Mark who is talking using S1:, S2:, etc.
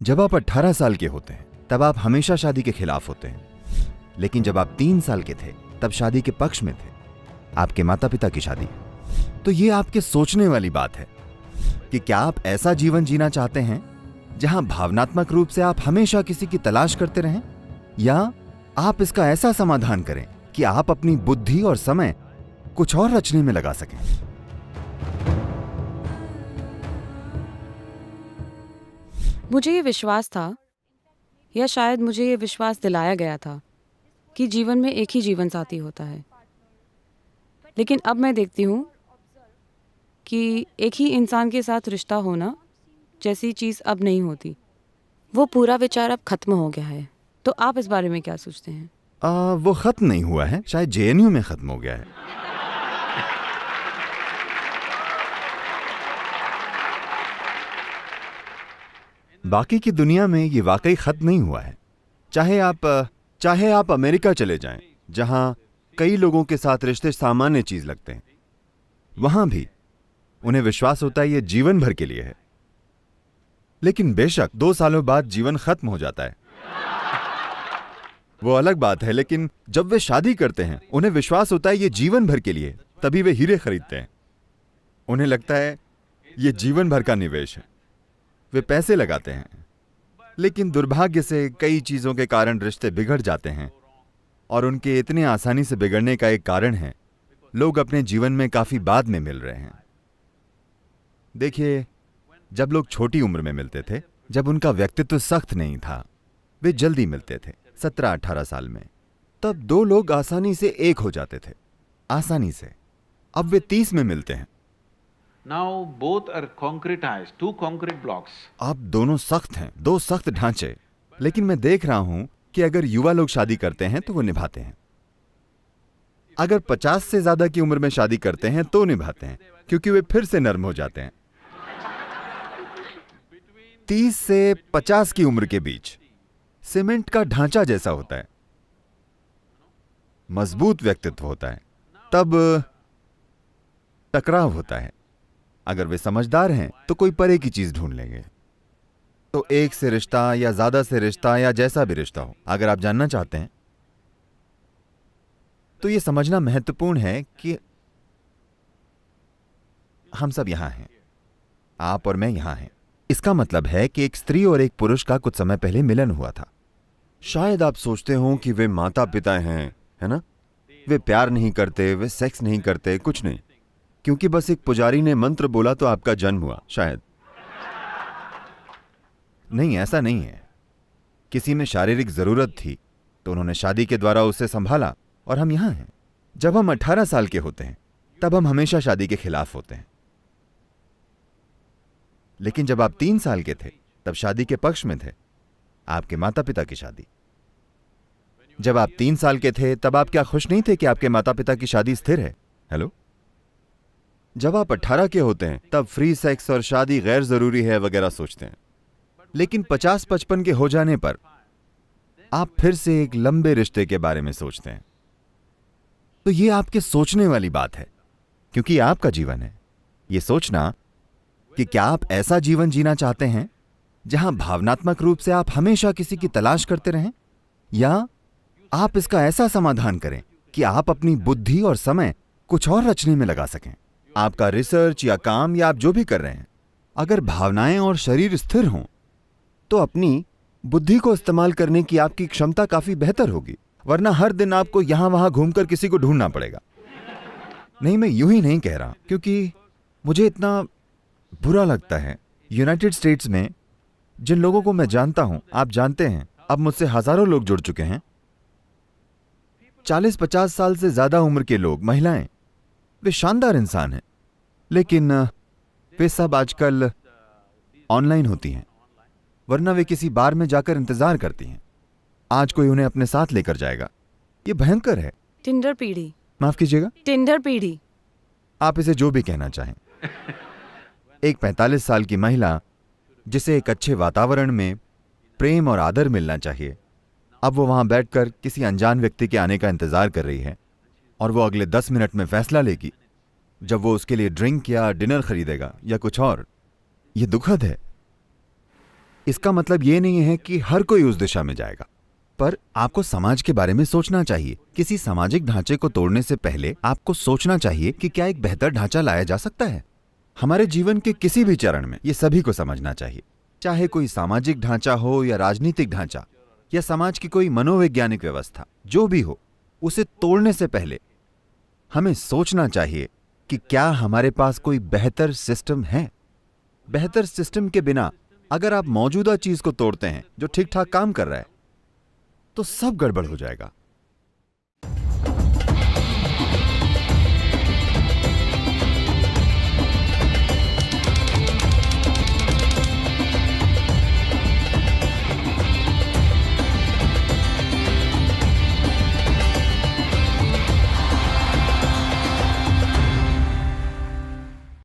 S1: जब आप 18 साल के होते हैं तब आप हमेशा शादी के खिलाफ होते हैं, लेकिन जब आप 3 साल के थे तब शादी के पक्ष में थे, आपके माता पिता की शादी। तो ये आपके सोचने वाली बात है कि क्या आप ऐसा जीवन जीना चाहते हैं जहां भावनात्मक रूप से आप हमेशा किसी की तलाश करते रहें, या आप इसका ऐसा समाधान करें कि आप अपनी बुद्धि और समय कुछ और रचने में लगा सकें।
S2: मुझे ये विश्वास था, या शायद मुझे ये विश्वास दिलाया गया था कि जीवन में एक ही जीवन साथी होता है। लेकिन अब मैं देखती हूँ कि एक ही इंसान के साथ रिश्ता होना जैसी चीज़ अब नहीं होती। वो पूरा विचार अब खत्म हो गया है। तो आप इस बारे में क्या सोचते हैं?
S1: वो खत्म नहीं हुआ है, शायद जेएनयू में खत्म हो गया है। बाकी की दुनिया में ये वाकई खत्म नहीं हुआ है। चाहे आप अमेरिका चले जाएं, जहां कई लोगों के साथ रिश्ते सामान्य चीज लगते हैं, वहां भी उन्हें विश्वास होता है ये जीवन भर के लिए है। लेकिन बेशक 2 सालों बाद जीवन खत्म हो जाता है, वो अलग बात है। लेकिन जब वे शादी करते हैं उन्हें विश्वास होता है ये जीवन भर के लिए, तभी वे हीरे खरीदते हैं। उन्हें लगता है ये जीवन भर का निवेश है, वे पैसे लगाते हैं। लेकिन दुर्भाग्य से कई चीजों के कारण रिश्ते बिगड़ जाते हैं, और उनके इतने आसानी से बिगड़ने का एक कारण है लोग अपने जीवन में काफी बाद में मिल रहे हैं। देखिए, जब लोग छोटी उम्र में मिलते थे, जब उनका व्यक्तित्व सख्त नहीं था, वे जल्दी मिलते थे 17-18 साल में, तब 2 लोग आसानी से एक हो जाते थे, आसानी से। अब वे 30 में मिलते हैं।
S3: Now both are concretized, 2 concrete blocks.
S1: अब दोनों सख्त हैं, 2 सख्त ढांचे। लेकिन मैं देख रहा हूं कि अगर युवा लोग शादी करते हैं तो वो निभाते हैं। अगर 50 से ज्यादा की उम्र में शादी करते हैं तो निभाते हैं, क्योंकि वे फिर से नर्म हो जाते हैं। 30 से 50 की उम्र के बीच सीमेंट का ढांचा जैसा होता है, मजबूत व्यक्तित्व होता है, तब टकराव होता है। अगर वे समझदार हैं तो कोई परे की चीज ढूंढ लेंगे। तो एक से रिश्ता या ज्यादा से रिश्ता या जैसा भी रिश्ता हो, अगर आप जानना चाहते हैं तो यह समझना महत्वपूर्ण है कि हम सब यहां हैं, आप और मैं यहां हैं। इसका मतलब है कि एक स्त्री और एक पुरुष का कुछ समय पहले मिलन हुआ था। शायद आप सोचते हो कि वे माता पिता हैं, है ना? वे प्यार नहीं करते, वे सेक्स नहीं करते, कुछ नहीं, क्योंकि बस एक पुजारी ने मंत्र बोला तो आपका जन्म हुआ। शायद नहीं, ऐसा नहीं है। किसी में शारीरिक जरूरत थी तो उन्होंने शादी के द्वारा उसे संभाला, और हम यहां हैं। जब हम 18 साल के होते हैं तब हम हमेशा शादी के खिलाफ होते हैं, लेकिन जब आप 3 साल के थे तब शादी के पक्ष में थे, आपके माता पिता की शादी। जब आप 3 साल के थे तब आप क्या खुश नहीं थे कि आपके माता पिता की शादी स्थिर है? हेलो? जब आप 18 के होते हैं तब फ्री सेक्स और शादी गैर जरूरी है वगैरह सोचते हैं, लेकिन 50-55 के हो जाने पर आप फिर से एक लंबे रिश्ते के बारे में सोचते हैं। तो ये आपके सोचने वाली बात है, क्योंकि आपका जीवन है। ये सोचना कि क्या आप ऐसा जीवन जीना चाहते हैं जहां भावनात्मक रूप से आप हमेशा किसी की तलाश करते रहें, या आप इसका ऐसा समाधान करें कि आप अपनी बुद्धि और समय कुछ और रचने में लगा सकें। आपका रिसर्च या काम या आप जो भी कर रहे हैं, अगर भावनाएं और शरीर स्थिर हों तो अपनी बुद्धि को इस्तेमाल करने की आपकी क्षमता काफी बेहतर होगी, वरना हर दिन आपको यहां वहां घूमकर किसी को ढूंढना पड़ेगा। नहीं, मैं यूं ही नहीं कह रहा, क्योंकि मुझे इतना बुरा लगता है। यूनाइटेड स्टेट्स में जिन लोगों को मैं जानता हूं, आप जानते हैं, अब मुझसे हजारों लोग जुड़ चुके हैं। 40-50 साल से ज्यादा उम्र के लोग, महिलाएं, वे शानदार इंसान हैं, लेकिन वे सब आजकल ऑनलाइन होती हैं, वरना वे किसी बार में जाकर इंतजार करती हैं। आज कोई उन्हें अपने साथ लेकर जाएगा। ये भयंकर है।
S2: टिंडर पीढ़ी।
S1: माफ कीजिएगा?
S2: टिंडर पीढ़ी।
S1: आप इसे जो भी कहना चाहें। एक 45 साल की महिला जिसे एक अच्छे वातावरण में प्रेम और आदर मिलना चाहिए, अब वो वहां बैठकर किसी अनजान व्यक्ति के आने का इंतजार कर रही है, और वो अगले 10 मिनट में फैसला लेगी जब वो उसके लिए ड्रिंक या डिनर खरीदेगा या कुछ और। ये दुखद है। इसका मतलब ये नहीं है कि हर कोई उस दिशा में जाएगा, पर आपको समाज के बारे में सोचना चाहिए। किसी सामाजिक ढांचे को तोड़ने से पहले आपको सोचना चाहिए कि क्या एक बेहतर ढांचा लाया जा सकता है। हमारे जीवन के किसी भी चरण में ये सभी को समझना चाहिए, चाहे कोई सामाजिक ढांचा हो या राजनीतिक ढांचा या समाज की कोई मनोवैज्ञानिक व्यवस्था, जो भी हो, उसे तोड़ने से पहले हमें सोचना चाहिए कि क्या हमारे पास कोई बेहतर सिस्टम है। बेहतर सिस्टम के बिना अगर आप मौजूदा चीज को तोड़ते हैं जो ठीक ठाक काम कर रहा है, तो सब गड़बड़ हो जाएगा।